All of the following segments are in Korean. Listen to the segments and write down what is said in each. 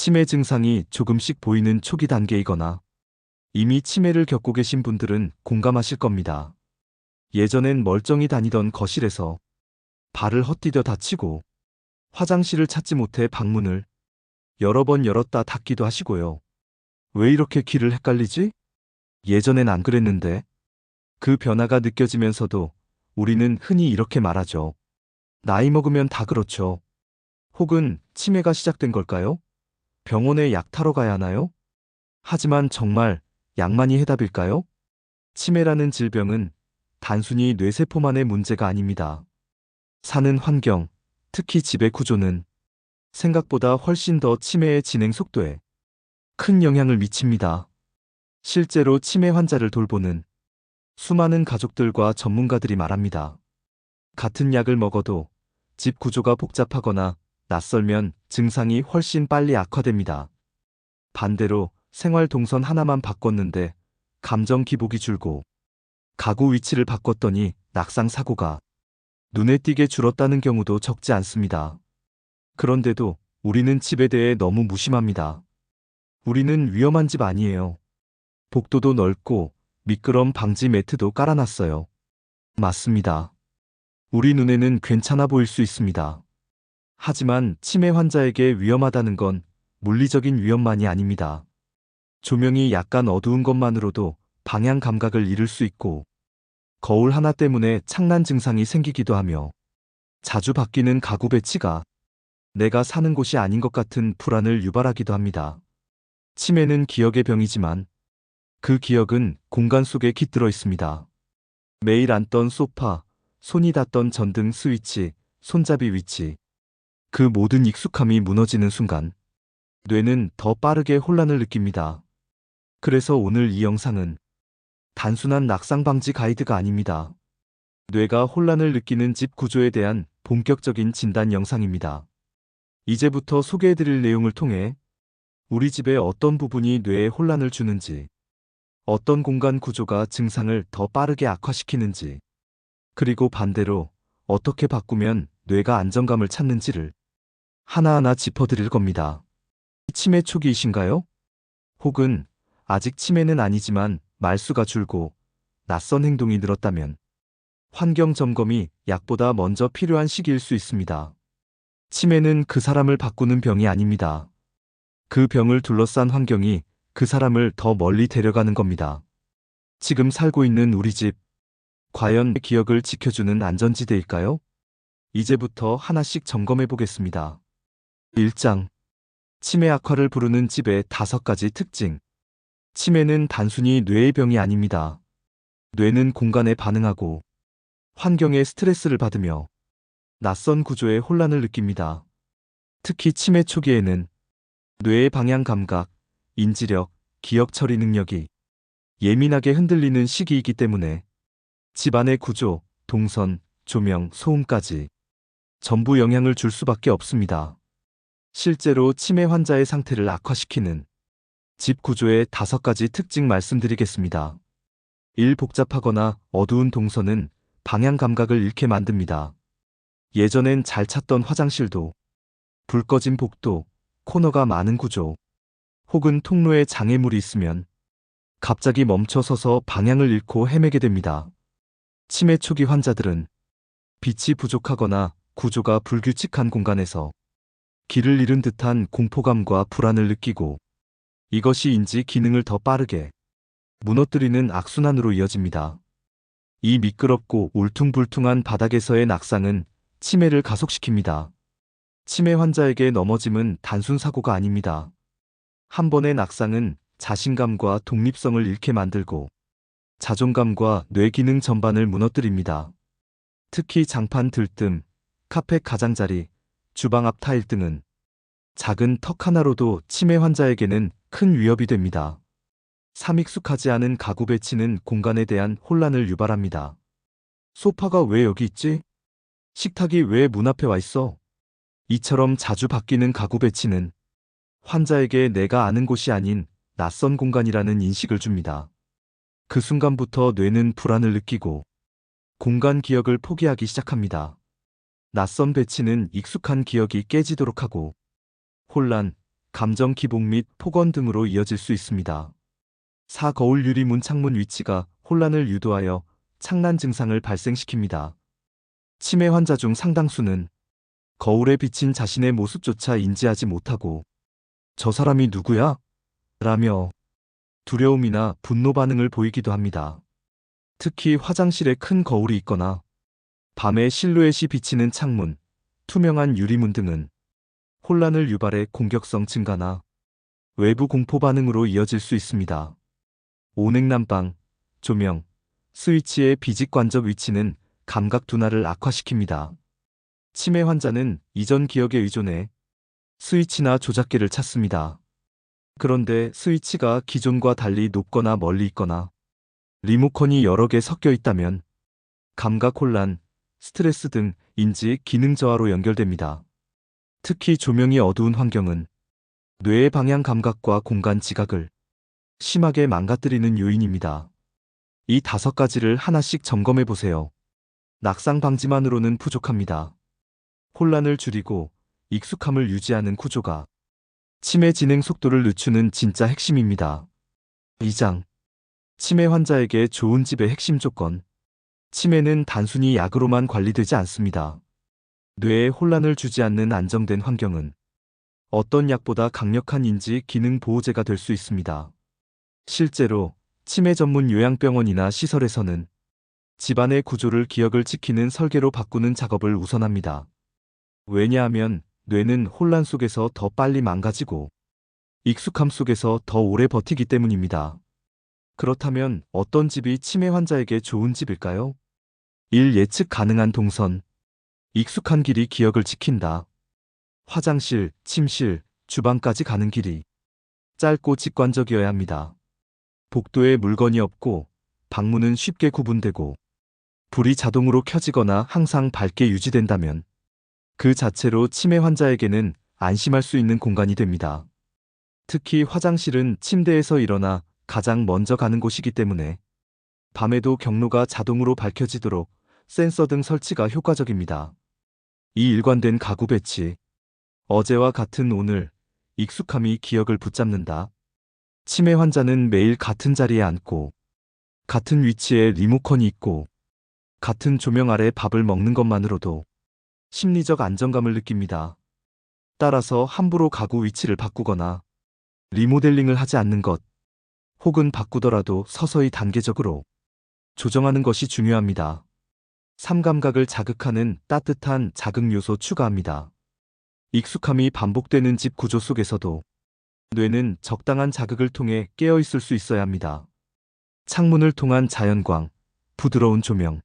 치매 증상이 조금씩 보이는 초기 단계이거나 이미 치매를 겪고 계신 분들은 공감하실 겁니다. 예전엔 멀쩡히 다니던 거실에서 발을 헛디뎌 다치고 화장실을 찾지 못해 방문을 여러 번 열었다 닫기도 하시고요. 왜 이렇게 길을 헷갈리지? 예전엔 안 그랬는데. 그 변화가 느껴지면서도 우리는 흔히 이렇게 말하죠. 나이 먹으면 다 그렇죠. 혹은 치매가 시작된 걸까요? 병원에 약 타러 가야 하나요? 하지만 정말 약만이 해답일까요? 치매라는 질병은 단순히 뇌세포만의 문제가 아닙니다. 사는 환경, 특히 집의 구조는 생각보다 훨씬 더 치매의 진행 속도에 큰 영향을 미칩니다. 실제로 치매 환자를 돌보는 수많은 가족들과 전문가들이 말합니다. 같은 약을 먹어도 집 구조가 복잡하거나 낯설면 증상이 훨씬 빨리 악화됩니다. 반대로 생활 동선 하나만 바꿨는데 감정 기복이 줄고 가구 위치를 바꿨더니 낙상 사고가 눈에 띄게 줄었다는 경우도 적지 않습니다. 그런데도 우리는 집에 대해 너무 무심합니다. 우리는 위험한 집 아니에요. 복도도 넓고 미끄럼 방지 매트도 깔아놨어요. 맞습니다. 우리 눈에는 괜찮아 보일 수 있습니다. 하지만 치매 환자에게 위험하다는 건 물리적인 위험만이 아닙니다. 조명이 약간 어두운 것만으로도 방향 감각을 잃을 수 있고, 거울 하나 때문에 창난 증상이 생기기도 하며, 자주 바뀌는 가구 배치가 내가 사는 곳이 아닌 것 같은 불안을 유발하기도 합니다. 치매는 기억의 병이지만 그 기억은 공간 속에 깃들어 있습니다. 매일 앉던 소파, 손이 닿던 전등 스위치, 손잡이 위치, 그 모든 익숙함이 무너지는 순간 뇌는 더 빠르게 혼란을 느낍니다. 그래서 오늘 이 영상은 단순한 낙상 방지 가이드가 아닙니다. 뇌가 혼란을 느끼는 집 구조에 대한 본격적인 진단 영상입니다. 이제부터 소개해드릴 내용을 통해 우리 집의 어떤 부분이 뇌에 혼란을 주는지, 어떤 공간 구조가 증상을 더 빠르게 악화시키는지, 그리고 반대로 어떻게 바꾸면 뇌가 안정감을 찾는지를 하나하나 짚어드릴 겁니다. 치매 초기이신가요? 혹은 아직 치매는 아니지만 말수가 줄고 낯선 행동이 늘었다면 환경 점검이 약보다 먼저 필요한 시기일 수 있습니다. 치매는 그 사람을 바꾸는 병이 아닙니다. 그 병을 둘러싼 환경이 그 사람을 더 멀리 데려가는 겁니다. 지금 살고 있는 우리 집, 과연 기억을 지켜주는 안전지대일까요? 이제부터 하나씩 점검해 보겠습니다. 1장. 치매 악화를 부르는 집의 5가지 특징. 치매는 단순히 뇌의 병이 아닙니다. 뇌는 공간에 반응하고 환경에 스트레스를 받으며 낯선 구조에 혼란을 느낍니다. 특히 치매 초기에는 뇌의 방향 감각, 인지력, 기억 처리 능력이 예민하게 흔들리는 시기이기 때문에 집안의 구조, 동선, 조명, 소음까지 전부 영향을 줄 수밖에 없습니다. 실제로 치매 환자의 상태를 악화시키는 집 구조의 5가지 특징 말씀드리겠습니다. 1. 복잡하거나 어두운 동선은 방향 감각을 잃게 만듭니다. 예전엔 잘 찾던 화장실도 불 꺼진 복도, 코너가 많은 구조, 혹은 통로에 장애물이 있으면 갑자기 멈춰서서 방향을 잃고 헤매게 됩니다. 치매 초기 환자들은 빛이 부족하거나 구조가 불규칙한 공간에서 길을 잃은 듯한 공포감과 불안을 느끼고, 이것이 인지 기능을 더 빠르게 무너뜨리는 악순환으로 이어집니다. 이 미끄럽고 울퉁불퉁한 바닥에서의 낙상은 치매를 가속시킵니다. 치매 환자에게 넘어짐은 단순 사고가 아닙니다. 한 번의 낙상은 자신감과 독립성을 잃게 만들고 자존감과 뇌 기능 전반을 무너뜨립니다. 특히 장판 들뜸, 카펫 가장자리, 주방 앞 타일 등은 작은 턱 하나로도 치매 환자에게는 큰 위협이 됩니다. 3. 익숙하지 않은 가구 배치는 공간에 대한 혼란을 유발합니다. 소파가 왜 여기 있지? 식탁이 왜 문 앞에 와 있어? 이처럼 자주 바뀌는 가구 배치는 환자에게 내가 아는 곳이 아닌 낯선 공간이라는 인식을 줍니다. 그 순간부터 뇌는 불안을 느끼고 공간 기억을 포기하기 시작합니다. 낯선 배치는 익숙한 기억이 깨지도록 하고 혼란, 감정 기복 및 폭언 등으로 이어질 수 있습니다. 4. 거울 유리 문 창문 위치가 혼란을 유도하여 창난 증상을 발생시킵니다. 치매 환자 중 상당수는 거울에 비친 자신의 모습조차 인지하지 못하고 저 사람이 누구야? 라며 두려움이나 분노 반응을 보이기도 합니다. 특히 화장실에 큰 거울이 있거나 밤에 실루엣이 비치는 창문, 투명한 유리문 등은 혼란을 유발해 공격성 증가나 외부 공포 반응으로 이어질 수 있습니다. 오넥난방, 조명, 스위치의 비직관접 위치는 감각 둔화를 악화시킵니다. 치매 환자는 이전 기억에 의존해 스위치나 조작기를 찾습니다. 그런데 스위치가 기존과 달리 높거나 멀리 있거나 리모컨이 여러 개 섞여 있다면 감각 혼란, 스트레스 등 인지 기능 저하로 연결됩니다. 특히 조명이 어두운 환경은 뇌의 방향 감각과 공간 지각을 심하게 망가뜨리는 요인입니다. 이 5가지를 하나씩 점검해 보세요. 낙상 방지만으로는 부족합니다. 혼란을 줄이고 익숙함을 유지하는 구조가 치매 진행 속도를 늦추는 진짜 핵심입니다. 2장. 치매 환자에게 좋은 집의 핵심 조건. 치매는 단순히 약으로만 관리되지 않습니다. 뇌에 혼란을 주지 않는 안정된 환경은 어떤 약보다 강력한 인지 기능 보호제가 될 수 있습니다. 실제로 치매 전문 요양병원이나 시설에서는 집안의 구조를 기억을 지키는 설계로 바꾸는 작업을 우선합니다. 왜냐하면 뇌는 혼란 속에서 더 빨리 망가지고 익숙함 속에서 더 오래 버티기 때문입니다. 그렇다면 어떤 집이 치매 환자에게 좋은 집일까요? 1. 예측 가능한 동선. 익숙한 길이 기억을 지킨다. 화장실, 침실, 주방까지 가는 길이 짧고 직관적이어야 합니다. 복도에 물건이 없고 방문은 쉽게 구분되고 불이 자동으로 켜지거나 항상 밝게 유지된다면 그 자체로 치매 환자에게는 안심할 수 있는 공간이 됩니다. 특히 화장실은 침대에서 일어나 가장 먼저 가는 곳이기 때문에 밤에도 경로가 자동으로 밝혀지도록 센서 등 설치가 효과적입니다. 이 일관된 가구 배치. 어제와 같은 오늘, 익숙함이 기억을 붙잡는다. 치매 환자는 매일 같은 자리에 앉고 같은 위치에 리모컨이 있고 같은 조명 아래 밥을 먹는 것만으로도 심리적 안정감을 느낍니다. 따라서 함부로 가구 위치를 바꾸거나 리모델링을 하지 않는 것, 혹은 바꾸더라도 서서히 단계적으로 조정하는 것이 중요합니다. 3. 감각을 자극하는 따뜻한 자극 요소 추가합니다. 익숙함이 반복되는 집 구조 속에서도 뇌는 적당한 자극을 통해 깨어 있을 수 있어야 합니다. 창문을 통한 자연광, 부드러운 조명,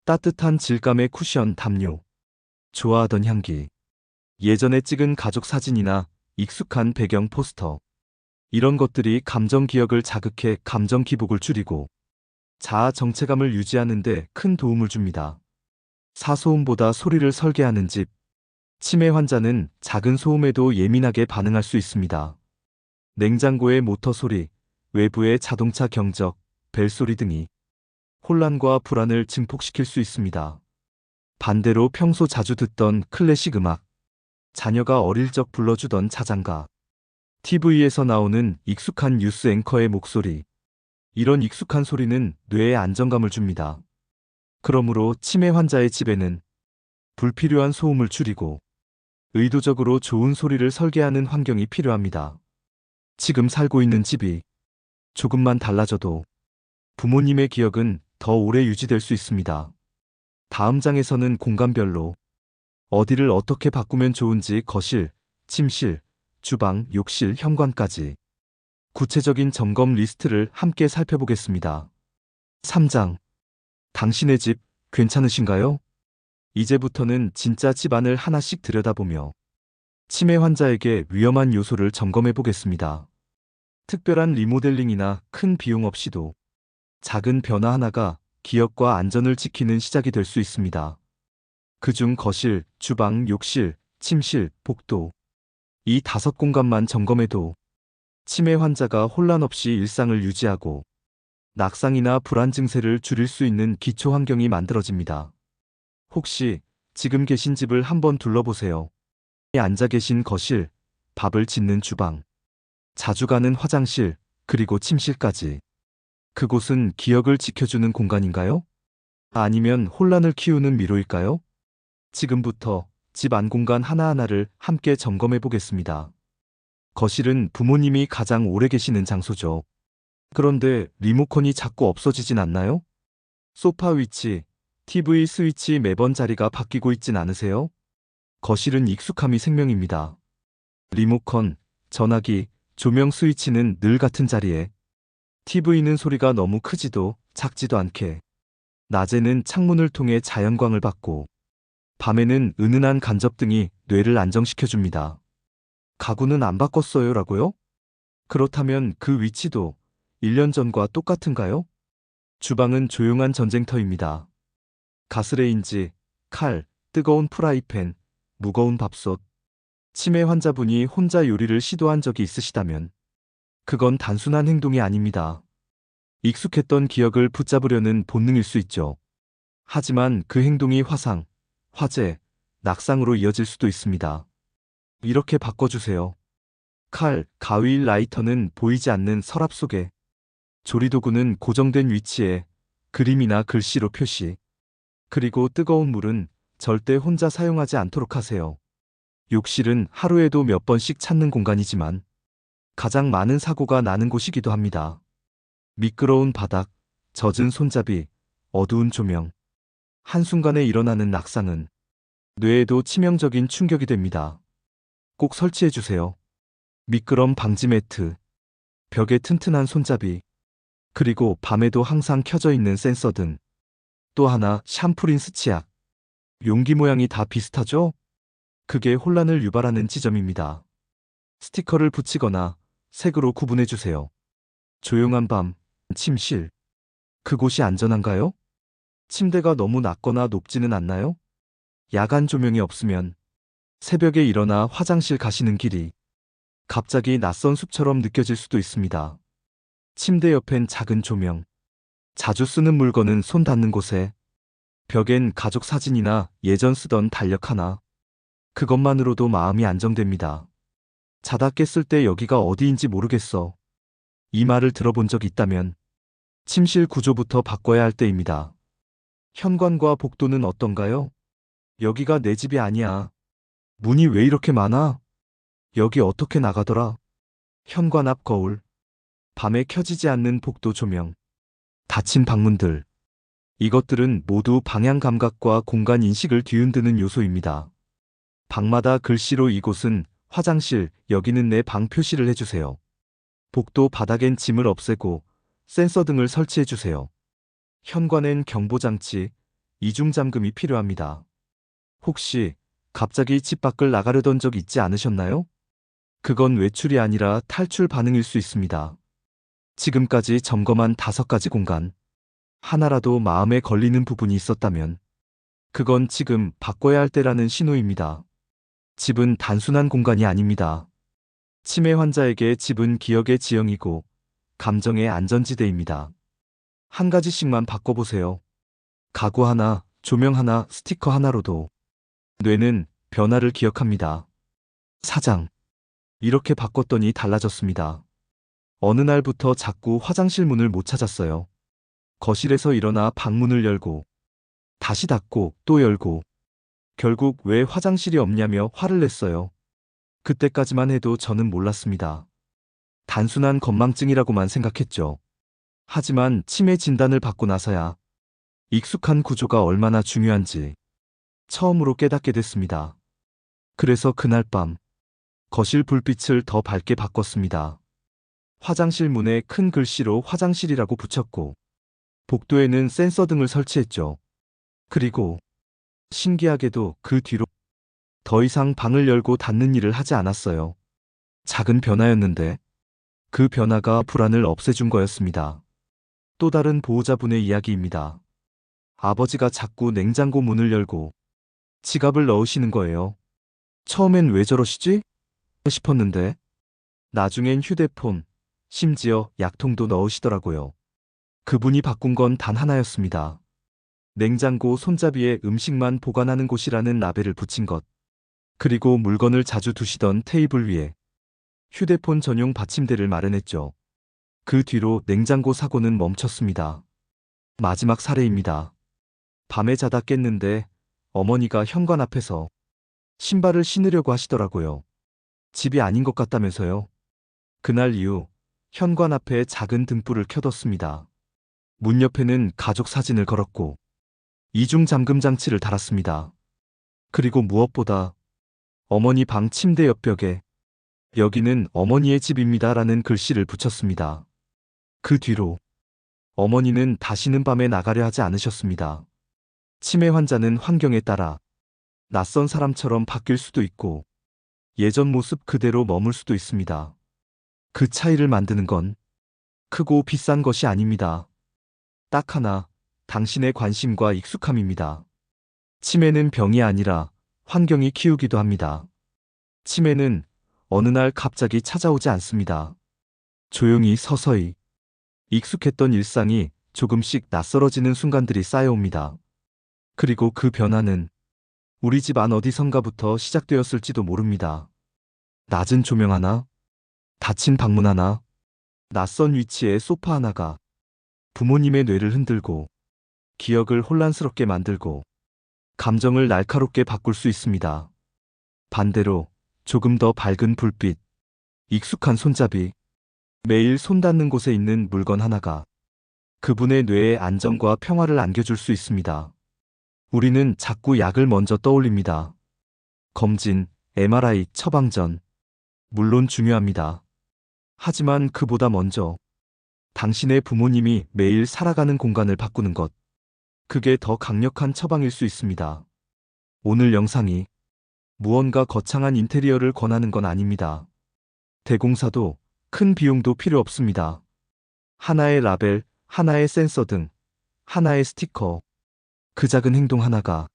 따뜻한 질감의 쿠션 담요, 좋아하던 향기, 예전에 찍은 가족 사진이나 익숙한 배경 포스터. 이런 것들이 감정 기억을 자극해 감정 기복을 줄이고 자아 정체감을 유지하는 데 큰 도움을 줍니다. 4. 소음보다 소리를 설계하는 집. 치매 환자는 작은 소음에도 예민하게 반응할 수 있습니다. 냉장고의 모터 소리, 외부의 자동차 경적, 벨소리 등이 혼란과 불안을 증폭시킬 수 있습니다. 반대로 평소 자주 듣던 클래식 음악, 자녀가 어릴 적 불러주던 자장가, TV에서 나오는 익숙한 뉴스 앵커의 목소리, 이런 익숙한 소리는 뇌에 안정감을 줍니다. 그러므로 치매 환자의 집에는 불필요한 소음을 줄이고 의도적으로 좋은 소리를 설계하는 환경이 필요합니다. 지금 살고 있는 집이 조금만 달라져도 부모님의 기억은 더 오래 유지될 수 있습니다. 다음 장에서는 공간별로 어디를 어떻게 바꾸면 좋은지 거실, 침실, 주방, 욕실, 현관까지 구체적인 점검 리스트를 함께 살펴보겠습니다. 3장. 당신의 집 괜찮으신가요? 이제부터는 진짜 집안을 하나씩 들여다보며 치매 환자에게 위험한 요소를 점검해 보겠습니다. 특별한 리모델링이나 큰 비용 없이도 작은 변화 하나가 기억과 안전을 지키는 시작이 될 수 있습니다. 그중 거실, 주방, 욕실, 침실, 복도, 이 5공간만 점검해도 치매 환자가 혼란 없이 일상을 유지하고 낙상이나 불안 증세를 줄일 수 있는 기초 환경이 만들어집니다. 혹시 지금 계신 집을 한번 둘러보세요. 앉아 계신 거실, 밥을 짓는 주방, 자주 가는 화장실, 그리고 침실까지. 그곳은 기억을 지켜주는 공간인가요? 아니면 혼란을 키우는 미로일까요? 지금부터 집 안 공간 하나하나를 함께 점검해 보겠습니다. 거실은 부모님이 가장 오래 계시는 장소죠. 그런데 리모컨이 자꾸 없어지진 않나요? 소파 위치, TV 스위치 매번 자리가 바뀌고 있진 않으세요? 거실은 익숙함이 생명입니다. 리모컨, 전화기, 조명 스위치는 늘 같은 자리에. TV는 소리가 너무 크지도 작지도 않게. 낮에는 창문을 통해 자연광을 받고, 밤에는 은은한 간접등이 뇌를 안정시켜줍니다. 가구는 안 바꿨어요 라고요? 그렇다면 그 위치도 1년 전과 똑같은가요? 주방은 조용한 전쟁터입니다. 가스레인지, 칼, 뜨거운 프라이팬, 무거운 밥솥. 치매 환자분이 혼자 요리를 시도한 적이 있으시다면 그건 단순한 행동이 아닙니다. 익숙했던 기억을 붙잡으려는 본능일 수 있죠. 하지만 그 행동이 화상, 화재, 낙상으로 이어질 수도 있습니다. 이렇게 바꿔주세요. 칼, 가위, 라이터는 보이지 않는 서랍 속에, 조리도구는 고정된 위치에, 그림이나 글씨로 표시. 그리고 뜨거운 물은 절대 혼자 사용하지 않도록 하세요. 욕실은 하루에도 몇 번씩 찾는 공간이지만 가장 많은 사고가 나는 곳이기도 합니다. 미끄러운 바닥, 젖은 손잡이, 어두운 조명. 한순간에 일어나는 낙상은 뇌에도 치명적인 충격이 됩니다. 꼭 설치해주세요. 미끄럼 방지 매트, 벽에 튼튼한 손잡이, 그리고 밤에도 항상 켜져 있는 센서 등. 또 하나, 샴푸린스 치약. 용기 모양이 다 비슷하죠? 그게 혼란을 유발하는 지점입니다. 스티커를 붙이거나 색으로 구분해주세요. 조용한 밤, 침실. 그곳이 안전한가요? 침대가 너무 낮거나 높지는 않나요? 야간 조명이 없으면 새벽에 일어나 화장실 가시는 길이 갑자기 낯선 숲처럼 느껴질 수도 있습니다. 침대 옆엔 작은 조명. 자주 쓰는 물건은 손 닿는 곳에. 벽엔 가족 사진이나 예전 쓰던 달력 하나. 그것만으로도 마음이 안정됩니다. 자다 깼을 때 여기가 어디인지 모르겠어. 이 말을 들어본 적 있다면 침실 구조부터 바꿔야 할 때입니다. 현관과 복도는 어떤가요? 여기가 내 집이 아니야. 문이 왜 이렇게 많아? 여기 어떻게 나가더라? 현관 앞 거울. 밤에 켜지지 않는 복도 조명. 닫힌 방문들. 이것들은 모두 방향 감각과 공간 인식을 뒤흔드는 요소입니다. 방마다 글씨로 이곳은 화장실, 여기는 내 방 표시를 해주세요. 복도 바닥엔 짐을 없애고 센서 등을 설치해주세요. 현관엔 경보장치, 이중잠금이 필요합니다. 혹시 갑자기 집 밖을 나가려던 적 있지 않으셨나요? 그건 외출이 아니라 탈출 반응일 수 있습니다. 지금까지 점검한 5가지 공간. 하나라도 마음에 걸리는 부분이 있었다면 그건 지금 바꿔야 할 때라는 신호입니다. 집은 단순한 공간이 아닙니다. 치매 환자에게 집은 기억의 지형이고 감정의 안전지대입니다. 한 가지씩만 바꿔보세요. 가구 하나, 조명 하나, 스티커 하나로도 뇌는 변화를 기억합니다. 사장. 이렇게 바꿨더니 달라졌습니다. 어느 날부터 자꾸 화장실 문을 못 찾았어요. 거실에서 일어나 방문을 열고 다시 닫고 또 열고 결국 왜 화장실이 없냐며 화를 냈어요. 그때까지만 해도 저는 몰랐습니다. 단순한 건망증이라고만 생각했죠. 하지만 치매 진단을 받고 나서야 익숙한 구조가 얼마나 중요한지 처음으로 깨닫게 됐습니다. 그래서 그날 밤 거실 불빛을 더 밝게 바꿨습니다. 화장실 문에 큰 글씨로 화장실이라고 붙였고 복도에는 센서 등을 설치했죠. 그리고 신기하게도 그 뒤로 더 이상 방을 열고 닫는 일을 하지 않았어요. 작은 변화였는데 그 변화가 불안을 없애준 거였습니다. 또 다른 보호자분의 이야기입니다. 아버지가 자꾸 냉장고 문을 열고 지갑을 넣으시는 거예요. 처음엔 왜 저러시지? 싶었는데 나중엔 휴대폰, 심지어 약통도 넣으시더라고요. 그분이 바꾼 건 단 하나였습니다. 냉장고 손잡이에 음식만 보관하는 곳이라는 라벨을 붙인 것. 그리고 물건을 자주 두시던 테이블 위에 휴대폰 전용 받침대를 마련했죠. 그 뒤로 냉장고 사고는 멈췄습니다. 마지막 사례입니다. 밤에 자다 깼는데 어머니가 현관 앞에서 신발을 신으려고 하시더라고요. 집이 아닌 것 같다면서요. 그날 이후 현관 앞에 작은 등불을 켜뒀습니다. 문 옆에는 가족 사진을 걸었고 이중 잠금 장치를 달았습니다. 그리고 무엇보다 어머니 방 침대 옆벽에 여기는 어머니의 집입니다라는 글씨를 붙였습니다. 그 뒤로 어머니는 다시는 밤에 나가려 하지 않으셨습니다. 치매 환자는 환경에 따라 낯선 사람처럼 바뀔 수도 있고 예전 모습 그대로 머물 수도 있습니다. 그 차이를 만드는 건 크고 비싼 것이 아닙니다. 딱 하나, 당신의 관심과 익숙함입니다. 치매는 병이 아니라 환경이 키우기도 합니다. 치매는 어느 날 갑자기 찾아오지 않습니다. 조용히 서서히 익숙했던 일상이 조금씩 낯설어지는 순간들이 쌓여옵니다. 그리고 그 변화는 우리 집 안 어디선가부터 시작되었을지도 모릅니다. 낮은 조명 하나, 닫힌 방문 하나, 낯선 위치의 소파 하나가 부모님의 뇌를 흔들고 기억을 혼란스럽게 만들고 감정을 날카롭게 바꿀 수 있습니다. 반대로 조금 더 밝은 불빛, 익숙한 손잡이, 매일 손 닿는 곳에 있는 물건 하나가 그분의 뇌에 안정과 평화를 안겨줄 수 있습니다. 우리는 자꾸 약을 먼저 떠올립니다. 검진, MRI, 처방전. 물론 중요합니다. 하지만 그보다 먼저 당신의 부모님이 매일 살아가는 공간을 바꾸는 것. 그게 더 강력한 처방일 수 있습니다. 오늘 영상이 무언가 거창한 인테리어를 권하는 건 아닙니다. 대공사도 큰 비용도 필요 없습니다. 하나의 라벨, 하나의 센서 등, 하나의 스티커. 그 작은 행동 하나가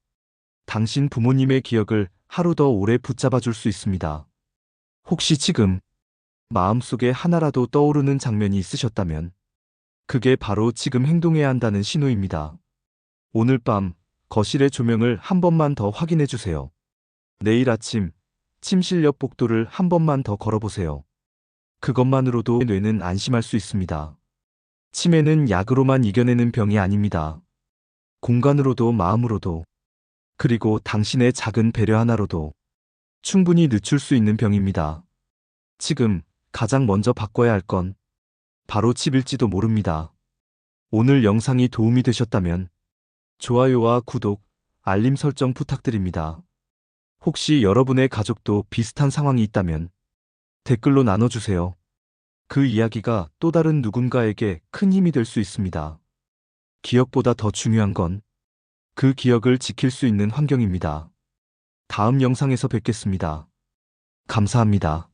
당신 부모님의 기억을 하루 더 오래 붙잡아 줄 수 있습니다. 혹시 지금 마음속에 하나라도 떠오르는 장면이 있으셨다면 그게 바로 지금 행동해야 한다는 신호입니다. 오늘 밤 거실의 조명을 한 번만 더 확인해 주세요. 내일 아침 침실 옆 복도를 한 번만 더 걸어보세요. 그것만으로도 뇌는 안심할 수 있습니다. 치매는 약으로만 이겨내는 병이 아닙니다. 공간으로도 마음으로도 그리고 당신의 작은 배려 하나로도 충분히 늦출 수 있는 병입니다. 지금 가장 먼저 바꿔야 할 건 바로 집일지도 모릅니다. 오늘 영상이 도움이 되셨다면 좋아요와 구독, 알림 설정 부탁드립니다. 혹시 여러분의 가족도 비슷한 상황이 있다면 댓글로 나눠주세요. 그 이야기가 또 다른 누군가에게 큰 힘이 될 수 있습니다. 기억보다 더 중요한 건 그 기억을 지킬 수 있는 환경입니다. 다음 영상에서 뵙겠습니다. 감사합니다.